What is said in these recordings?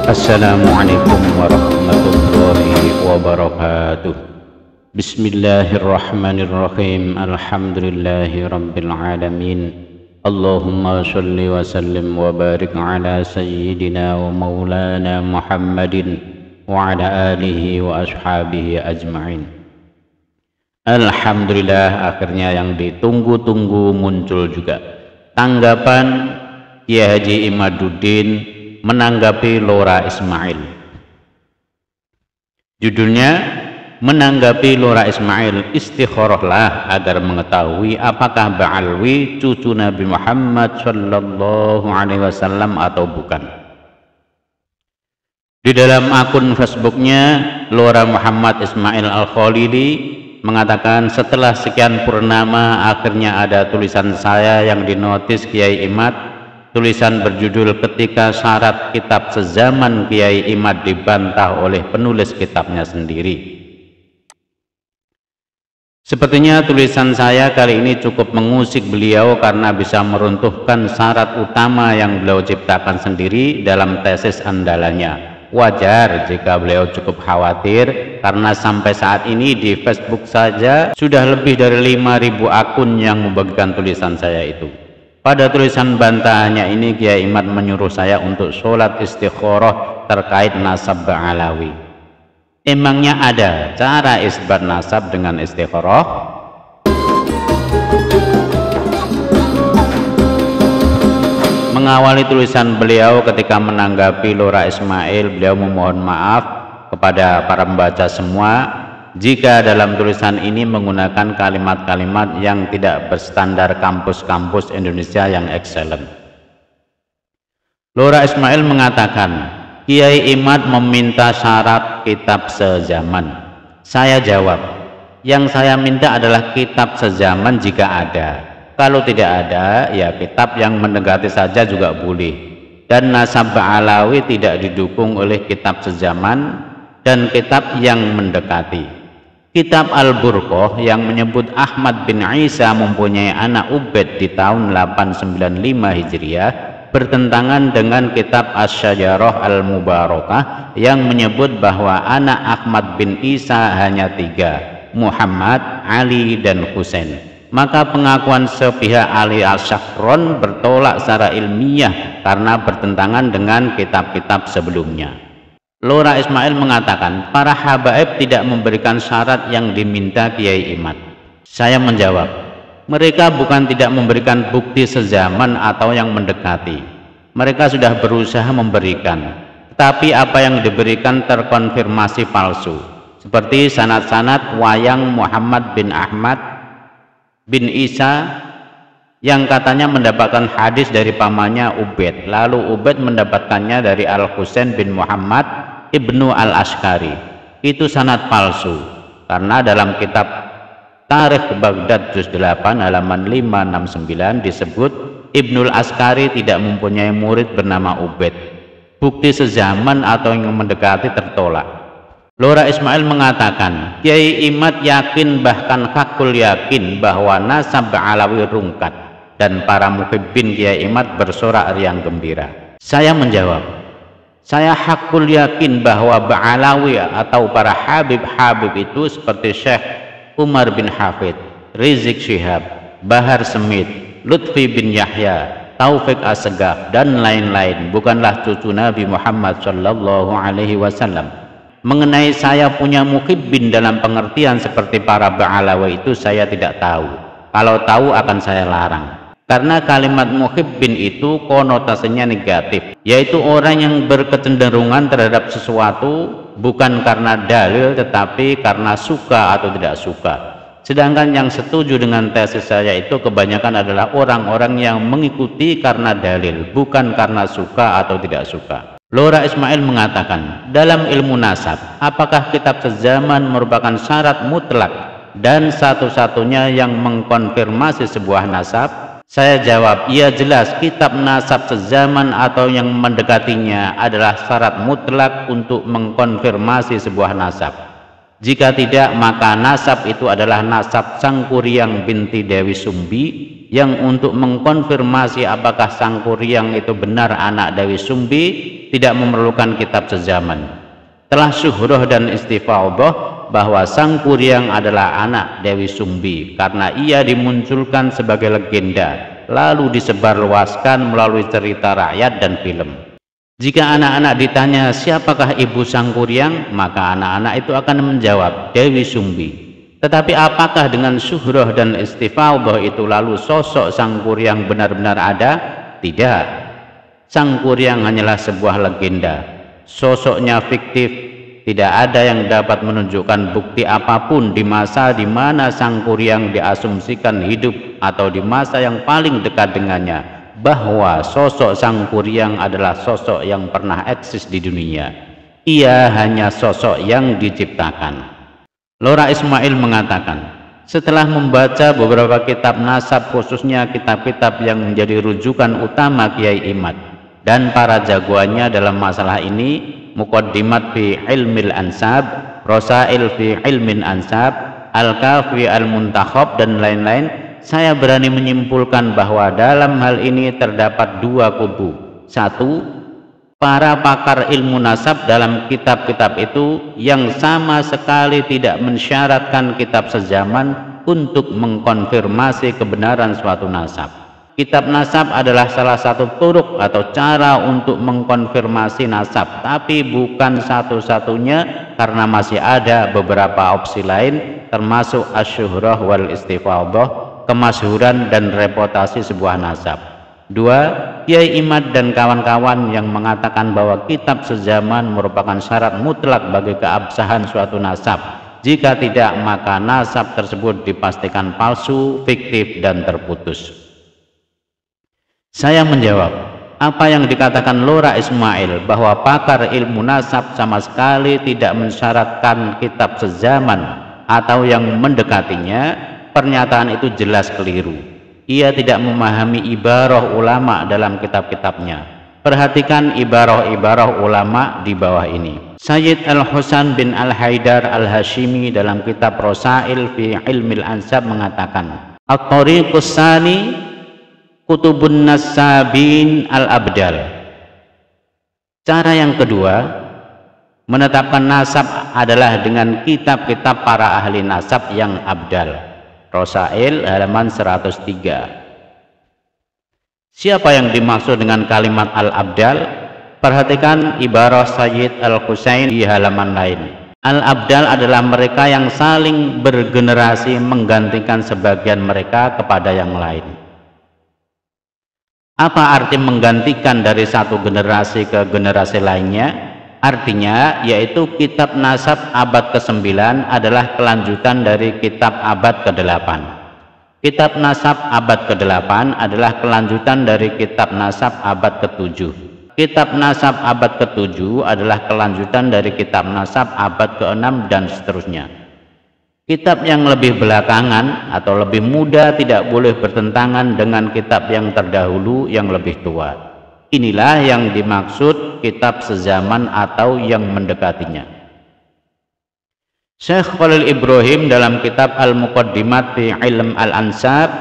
Assalamualaikum warahmatullahi wabarakatuh. Bismillahirrahmanirrahim. Alhamdulillahi rabbil alamin. Allahumma sholli wa sallim wa barik ala sayyidina wa maulana Muhammadin wa ala alihi wa ashabihi ajma'in. Alhamdulillah, akhirnya yang ditunggu-tunggu muncul juga. Tanggapan Kiai Haji Imaduddin menanggapi Lora Ismail. Judulnya, menanggapi Lora Ismail, istikharahlah agar mengetahui apakah Ba'alwi cucu Nabi Muhammad sallallahu alaihi wasallam atau bukan. Di dalam akun Facebooknya, Lora Muhammad Ismail Al-Khalili mengatakan, setelah sekian purnama akhirnya ada tulisan saya yang dinotis Kiai Imad. Tulisan berjudul "Ketika Syarat Kitab Sezaman Kiai Imad Dibantah oleh Penulis Kitabnya Sendiri". Sepertinya tulisan saya kali ini cukup mengusik beliau karena bisa meruntuhkan syarat utama yang beliau ciptakan sendiri dalam tesis andalannya. Wajar jika beliau cukup khawatir karena sampai saat ini di Facebook saja sudah lebih dari 5.000 akun yang membagikan tulisan saya itu. Pada tulisan bantahannya ini, Kiai Imad menyuruh saya untuk sholat istikharah terkait nasab Ba'alawi. Emangnya ada cara isbat nasab dengan istikharah? Mengawali tulisan beliau ketika menanggapi Lora Ismail, beliau memohon maaf kepada para pembaca semua jika dalam tulisan ini menggunakan kalimat-kalimat yang tidak berstandar kampus-kampus Indonesia yang excellent. Lora Ismail mengatakan, Kiai Imad meminta syarat kitab sezaman. Saya jawab, yang saya minta adalah kitab sezaman jika ada. Kalau tidak ada, ya kitab yang mendekati saja juga boleh. Dan nasab Ba'alawi tidak didukung oleh kitab sezaman dan kitab yang mendekati. Kitab Al-Burqah yang menyebut Ahmad bin Isa mempunyai anak Ubaid di tahun 895 Hijriah bertentangan dengan kitab Asy-Syajarah Al-Mubarakah yang menyebut bahwa anak Ahmad bin Isa hanya 3, Muhammad, Ali, dan Husain. Maka pengakuan sepihak Ali Al-Syakron bertolak secara ilmiah karena bertentangan dengan kitab-kitab sebelumnya. Lora Ismail mengatakan, para habaib tidak memberikan syarat yang diminta Kiai Imad. Saya menjawab, mereka bukan tidak memberikan bukti sezaman atau yang mendekati. Mereka sudah berusaha memberikan, tetapi apa yang diberikan terkonfirmasi palsu, seperti sanad-sanad wayang Muhammad bin Ahmad bin Isa yang katanya mendapatkan hadis dari pamannya Ubaid, lalu Ubaid mendapatkannya dari Al-Husain bin Muhammad Ibnu Al-Askari. Itu sanad palsu, karena dalam kitab Tarikh Baghdad juz 8 halaman 569 disebut Ibnu Al-Askari tidak mempunyai murid bernama Ubaid. Bukti sezaman atau yang mendekati tertolak. Lora Ismail mengatakan, Kiai Imad yakin, bahkan hakul yakin bahwa nasab Ba'alawi rungkat, dan para muhibbin Kiai Imad bersorak riang gembira. Saya menjawab, saya hakul yakin bahwa Ba'alawi atau para habib-habib itu seperti Syekh Umar bin Hafid, Rizik Syihab, Bahar Semit, Lutfi bin Yahya, Taufik As-Segaf, dan lain-lain bukanlah cucu Nabi Muhammad sallallahu alaihi wasallam. Mengenai saya punya muhibbin dalam pengertian seperti para Ba'alawi itu saya tidak tahu. Kalau tahu akan saya larang. Karena kalimat muhibbin itu konotasinya negatif, yaitu orang yang berkecenderungan terhadap sesuatu bukan karena dalil tetapi karena suka atau tidak suka. Sedangkan yang setuju dengan tesis saya itu kebanyakan adalah orang-orang yang mengikuti karena dalil, bukan karena suka atau tidak suka. Lora Ismail mengatakan, dalam ilmu nasab, apakah kitab sezaman merupakan syarat mutlak dan satu-satunya yang mengkonfirmasi sebuah nasab? Saya jawab, iya jelas kitab nasab sezaman atau yang mendekatinya adalah syarat mutlak untuk mengkonfirmasi sebuah nasab. Jika tidak, maka nasab itu adalah nasab Sangkuriang binti Dewi Sumbi, yang untuk mengkonfirmasi apakah Sangkuriang itu benar anak Dewi Sumbi, tidak memerlukan kitab sezaman. Telah syuhrah dan istifaudah bahwa Sang Kuryang adalah anak Dewi Sumbi karena ia dimunculkan sebagai legenda lalu disebarluaskan melalui cerita rakyat dan film. Jika anak-anak ditanya siapakah ibu Sang Kuryang, maka anak-anak itu akan menjawab Dewi Sumbi. Tetapi apakah dengan syuhrah dan istifaudah itu lalu sosok Sang Kuryang benar-benar ada? Tidak. Sang Kuryang hanyalah sebuah legenda, sosoknya fiktif. Tidak ada yang dapat menunjukkan bukti apapun di masa di mana Sang Kuryang diasumsikan hidup atau di masa yang paling dekat dengannya, bahwa sosok Sang Kuryang adalah sosok yang pernah eksis di dunia. Ia hanya sosok yang diciptakan. Lora Ismail mengatakan, setelah membaca beberapa kitab nasab, khususnya kitab-kitab yang menjadi rujukan utama Kiai Imad dan para jagoannya dalam masalah ini, Muqaddimat fi Ilmil Ansab, Rosail fi Ilmin Ansab, Al-Kafi Al-Muntakhab, dan lain-lain, saya berani menyimpulkan bahwa dalam hal ini terdapat dua kubu. Satu, para pakar ilmu nasab dalam kitab-kitab itu yang sama sekali tidak mensyaratkan kitab sezaman untuk mengkonfirmasi kebenaran suatu nasab. Kitab nasab adalah salah satu turuk atau cara untuk mengkonfirmasi nasab, tapi bukan satu-satunya karena masih ada beberapa opsi lain termasuk asyuhrah wal istifaudah, kemasyhuran dan reputasi sebuah nasab. Dua, Kiai Imad dan kawan-kawan yang mengatakan bahwa kitab sezaman merupakan syarat mutlak bagi keabsahan suatu nasab. Jika tidak, maka nasab tersebut dipastikan palsu, fiktif, dan terputus. Saya menjawab, apa yang dikatakan Lora Ismail bahwa pakar ilmu nasab sama sekali tidak mensyaratkan kitab sezaman atau yang mendekatinya, pernyataan itu jelas keliru. Ia tidak memahami ibarah ulama dalam kitab-kitabnya. Perhatikan ibarah-ibarah ulama di bawah ini. Sayyid Al-Husain bin Al-Haidar Al-Hashimi dalam kitab Rosail fi Ilmil Ansab mengatakan, At-Tariqus Tsani Kutubun Nasabin Al-Abdal. Cara yang kedua menetapkan nasab adalah dengan kitab-kitab para ahli nasab yang abdal. Rosail halaman 103. Siapa yang dimaksud dengan kalimat Al-Abdal? Perhatikan ibarah Sayyid Al-Husain di halaman lain. Al-Abdal adalah mereka yang saling bergenerasi menggantikan sebagian mereka kepada yang lain. Apa arti menggantikan dari satu generasi ke generasi lainnya? Artinya yaitu kitab nasab abad ke-9 adalah kelanjutan dari kitab abad ke-8. Kitab nasab abad ke-8 adalah kelanjutan dari kitab nasab abad ke-7. Kitab nasab abad ke-7 adalah kelanjutan dari kitab nasab abad ke-6 dan seterusnya. Kitab yang lebih belakangan atau lebih muda tidak boleh bertentangan dengan kitab yang terdahulu yang lebih tua. Inilah yang dimaksud kitab sezaman atau yang mendekatinya. Syekh Khalil Ibrahim dalam kitab Al-Muqaddimat fi Ilm Al-Ansab,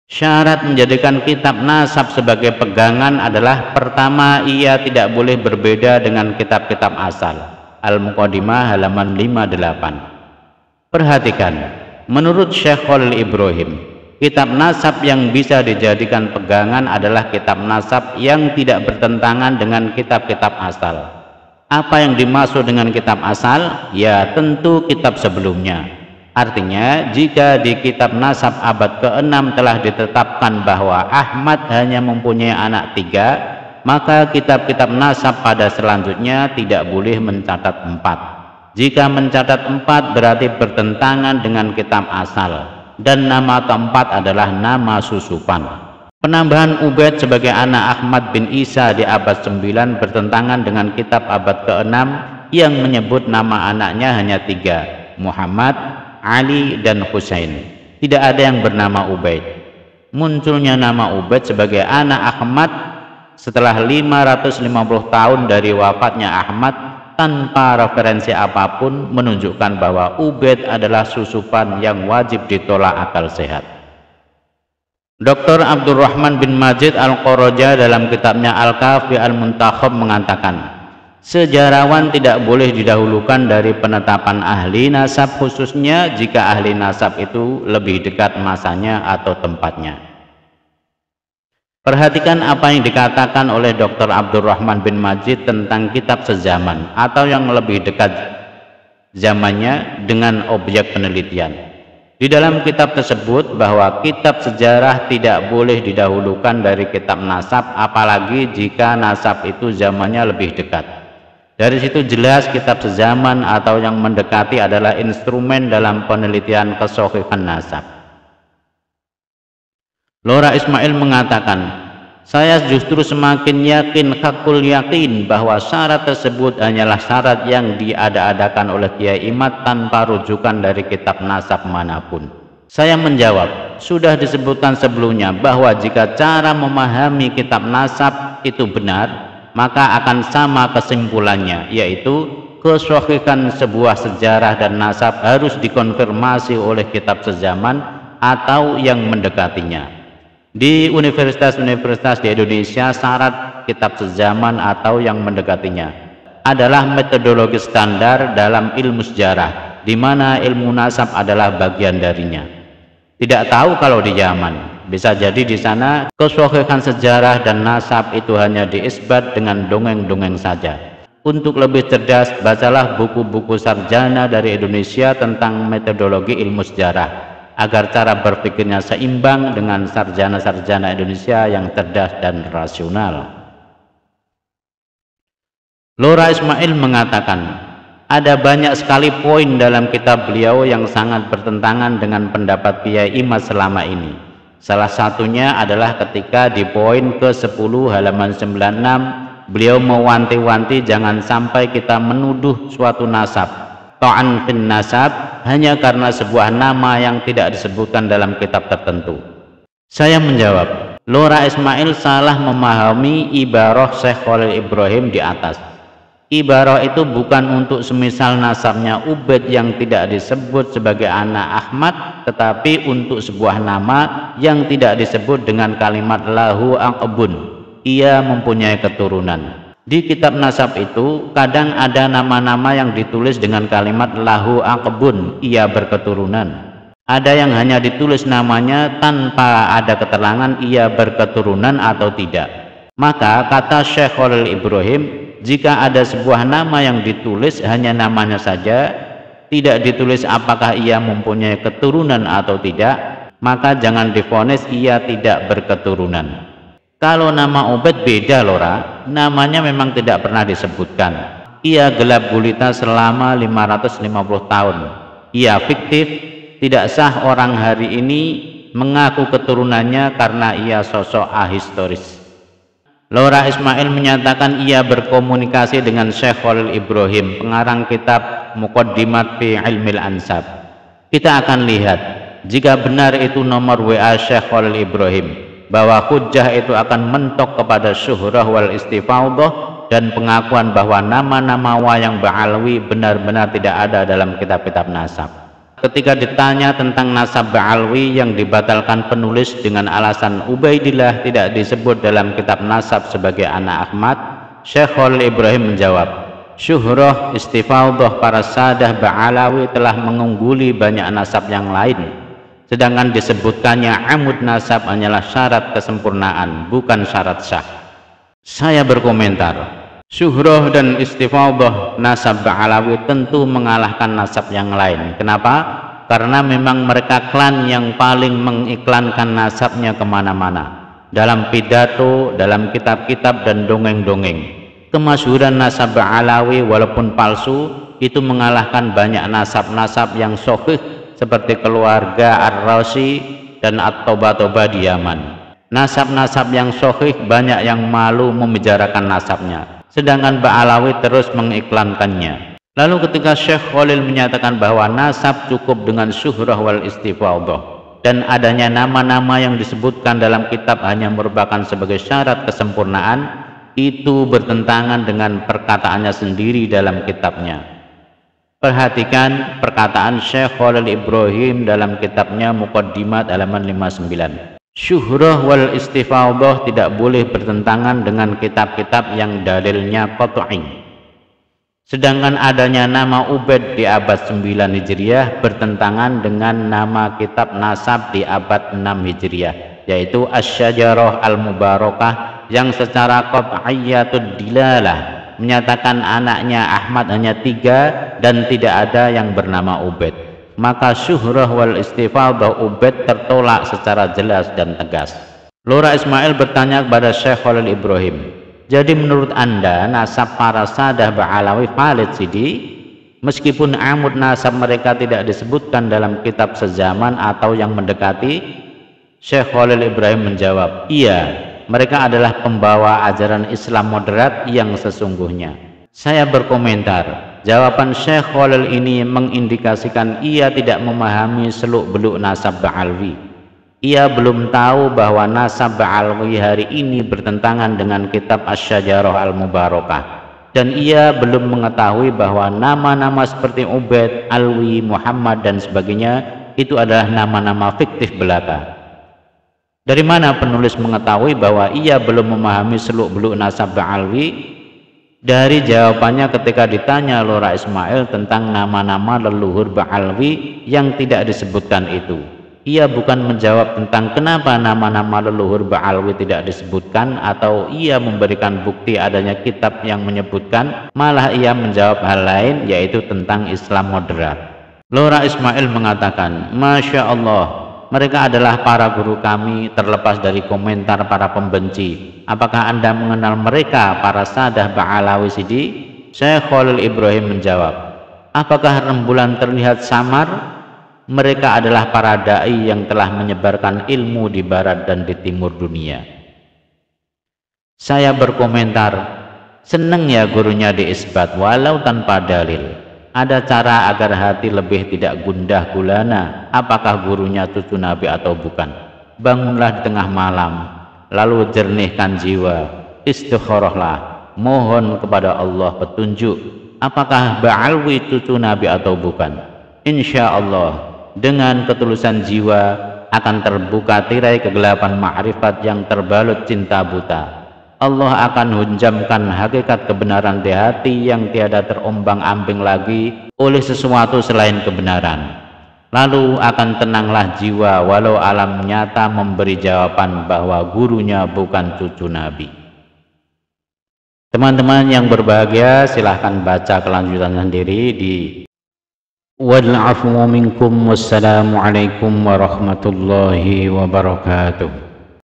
syarat menjadikan kitab nasab sebagai pegangan adalah pertama, ia tidak boleh berbeda dengan kitab-kitab asal. Al-Muqaddimah halaman 58. Perhatikan, menurut Syekh Khalil Ibrahim, kitab nasab yang bisa dijadikan pegangan adalah kitab nasab yang tidak bertentangan dengan kitab-kitab asal. Apa yang dimaksud dengan kitab asal? Ya tentu kitab sebelumnya. Artinya jika di kitab nasab abad ke-6 telah ditetapkan bahwa Ahmad hanya mempunyai anak 3, maka kitab-kitab nasab pada selanjutnya tidak boleh mencatat 4. Jika mencatat 4 berarti bertentangan dengan kitab asal, dan nama keempat adalah nama susupan. Penambahan Ubaid sebagai anak Ahmad bin Isa di abad 9 bertentangan dengan kitab abad ke-6 yang menyebut nama anaknya hanya 3, Muhammad, Ali, dan Husain. Tidak ada yang bernama Ubaid. Munculnya nama Ubaid sebagai anak Ahmad setelah 550 tahun dari wafatnya Ahmad tanpa referensi apapun menunjukkan bahwa Ubaid adalah susupan yang wajib ditolak akal sehat. Dr. Abdurrahman bin Majid Al-Qoroja dalam kitabnya Al-Kafi Al-Muntakhab mengatakan, Sejarawan tidak boleh didahulukan dari penetapan ahli nasab, khususnya jika ahli nasab itu lebih dekat masanya atau tempatnya. Perhatikan apa yang dikatakan oleh Dr. Abdurrahman bin Majid tentang kitab sezaman atau yang lebih dekat zamannya dengan objek penelitian. Di dalam kitab tersebut bahwa kitab sejarah tidak boleh didahulukan dari kitab nasab, apalagi jika nasab itu zamannya lebih dekat. Dari situ jelas kitab sezaman atau yang mendekati adalah instrumen dalam penelitian kesohihan nasab. Lora Ismail mengatakan, saya justru semakin yakin, hakul yakin, bahwa syarat tersebut hanyalah syarat yang diada-adakan oleh Kiai Imad tanpa rujukan dari kitab nasab manapun. Saya menjawab, sudah disebutkan sebelumnya bahwa jika cara memahami kitab nasab itu benar, maka akan sama kesimpulannya, yaitu kesohihan sebuah sejarah dan nasab harus dikonfirmasi oleh kitab sezaman atau yang mendekatinya. Di universitas-universitas di Indonesia, syarat kitab sezaman atau yang mendekatinya adalah metodologi standar dalam ilmu sejarah, di mana ilmu nasab adalah bagian darinya. Tidak tahu kalau di Yaman, bisa jadi di sana kesohihan sejarah dan nasab itu hanya diisbat dengan dongeng-dongeng saja. Untuk lebih cerdas, bacalah buku-buku sarjana dari Indonesia tentang metodologi ilmu sejarah, agar cara berpikirnya seimbang dengan sarjana-sarjana Indonesia yang cerdas dan rasional. Lora Ismail mengatakan, ada banyak sekali poin dalam kitab beliau yang sangat bertentangan dengan pendapat Kiai Imad selama ini. Salah satunya adalah ketika di poin ke-10 halaman 96, beliau mewanti-wanti jangan sampai kita menuduh suatu nasab, ta'an fin nasab, hanya karena sebuah nama yang tidak disebutkan dalam kitab tertentu. Saya menjawab, Lora Ismail salah memahami ibarah Syekh Khalil Ibrahim di atas. Ibarah itu bukan untuk semisal nasabnya Ubaid yang tidak disebut sebagai anak Ahmad, tetapi untuk sebuah nama yang tidak disebut dengan kalimat lahu aqbun, ia mempunyai keturunan. Di kitab nasab itu kadang ada nama-nama yang ditulis dengan kalimat lahu aqbun, ia berketurunan. Ada yang hanya ditulis namanya tanpa ada keterangan ia berketurunan atau tidak. Maka kata Syekh Khalil Ibrahim, jika ada sebuah nama yang ditulis hanya namanya saja, tidak ditulis apakah ia mempunyai keturunan atau tidak, maka jangan divonis ia tidak berketurunan. Kalau nama Ubaid beda Lora, namanya memang tidak pernah disebutkan. Ia gelap gulita selama 550 tahun. Ia fiktif, tidak sah orang hari ini mengaku keturunannya karena ia sosok ahistoris. Lora Ismail menyatakan ia berkomunikasi dengan Syekh Khalil Ibrahim, pengarang kitab Muqaddimat fi Ilmil Ansab. Kita akan lihat, jika benar itu nomor WA Syekh Khalil Ibrahim, bahwa hujjah itu akan mentok kepada syuhrah wal istifaudah dan pengakuan bahwa nama-nama wayang Ba'alwi benar-benar tidak ada dalam kitab-kitab nasab. Ketika ditanya tentang nasab Ba'alwi yang dibatalkan penulis dengan alasan Ubaidillah tidak disebut dalam kitab nasab sebagai anak Ahmad, Syekh Khalil Ibrahim menjawab, syuhrah istifaudah para sadah Ba'alawi telah mengungguli banyak nasab yang lain. Sedangkan disebutkannya amud nasab hanyalah syarat kesempurnaan, bukan syarat sah. Saya berkomentar, syuhrah dan istifaudah nasab Ba'alawi tentu mengalahkan nasab yang lain. Kenapa? Karena memang mereka klan yang paling mengiklankan nasabnya kemana-mana, dalam pidato, dalam kitab-kitab dan dongeng-dongeng. Kemasyhuran nasab Ba'alawi walaupun palsu itu mengalahkan banyak nasab-nasab yang sahih seperti keluarga Ar-Razi dan At-Toba-Toba di Yaman. Nasab-nasab yang sahih banyak yang malu membicarakan nasabnya, sedangkan Ba'alawi terus mengiklankannya. Lalu ketika Syekh Khalil menyatakan bahwa nasab cukup dengan syuhrah wal istifaudah dan adanya nama-nama yang disebutkan dalam kitab hanya merupakan sebagai syarat kesempurnaan, itu bertentangan dengan perkataannya sendiri dalam kitabnya. Perhatikan perkataan Syekh Khalil Ibrahim dalam kitabnya Muqaddimat halaman 59. Syuhrah wal istifaudah tidak boleh bertentangan dengan kitab-kitab yang dalilnya qat'i. Sedangkan adanya nama Ubaid di abad 9 Hijriah bertentangan dengan nama kitab nasab di abad 6 Hijriah, yaitu Asy-Syajarah Al-Mubarakah, yang secara qat'iyyatud dilalah menyatakan anaknya Ahmad hanya 3 dan tidak ada yang bernama Ubaid. Maka syuhrah wal istifadah Ubaid tertolak secara jelas dan tegas. Lora Ismail bertanya kepada Syekh Khalil Ibrahim, jadi menurut Anda nasab para Sadah Ba'alawi valid sidi? Meskipun amud nasab mereka tidak disebutkan dalam kitab sezaman atau yang mendekati? Syekh Khalil Ibrahim menjawab, iya, mereka adalah pembawa ajaran Islam moderat yang sesungguhnya. Saya berkomentar, jawaban Syekh Khalil ini mengindikasikan ia tidak memahami seluk-beluk nasab Ba'alawi. Ia belum tahu bahwa nasab Ba'alawi hari ini bertentangan dengan kitab Asy-Syajarah Al-Mubarakah, dan ia belum mengetahui bahwa nama-nama seperti Ubaid, Alwi, Muhammad dan sebagainya itu adalah nama-nama fiktif belaka. Dari mana penulis mengetahui bahwa ia belum memahami seluk-beluk nasab Ba'alawi? Dari jawabannya ketika ditanya Lora Ismail tentang nama-nama leluhur Ba'alawi yang tidak disebutkan itu. Ia bukan menjawab tentang kenapa nama-nama leluhur Ba'alawi tidak disebutkan, atau ia memberikan bukti adanya kitab yang menyebutkan, malah ia menjawab hal lain, yaitu tentang Islam moderat. Lora Ismail mengatakan, Masya Allah, mereka adalah para guru kami, terlepas dari komentar para pembenci. Apakah Anda mengenal mereka, para Sadah Ba'alawi sidi? Syekh Khalil Ibrahim menjawab, apakah rembulan terlihat samar? Mereka adalah para da'i yang telah menyebarkan ilmu di barat dan di timur dunia. Saya berkomentar, seneng ya gurunya diisbat walau tanpa dalil. Ada cara agar hati lebih tidak gundah gulana apakah gurunya cucu Nabi atau bukan. Bangunlah di tengah malam, lalu jernihkan jiwa, istikharahlah, mohon kepada Allah petunjuk apakah Ba'alawi cucu Nabi atau bukan. Insya Allah dengan ketulusan jiwa akan terbuka tirai kegelapan ma'rifat yang terbalut cinta buta. Allah akan hunjamkan hakikat kebenaran di hati yang tiada terombang-ambing lagi oleh sesuatu selain kebenaran. Lalu akan tenanglah jiwa walau alam nyata memberi jawaban bahwa gurunya bukan cucu Nabi. Teman-teman yang berbahagia, silahkan baca kelanjutan sendiri di wal afwu minkum. Wassalamualaikum warahmatullahi wabarakatuh.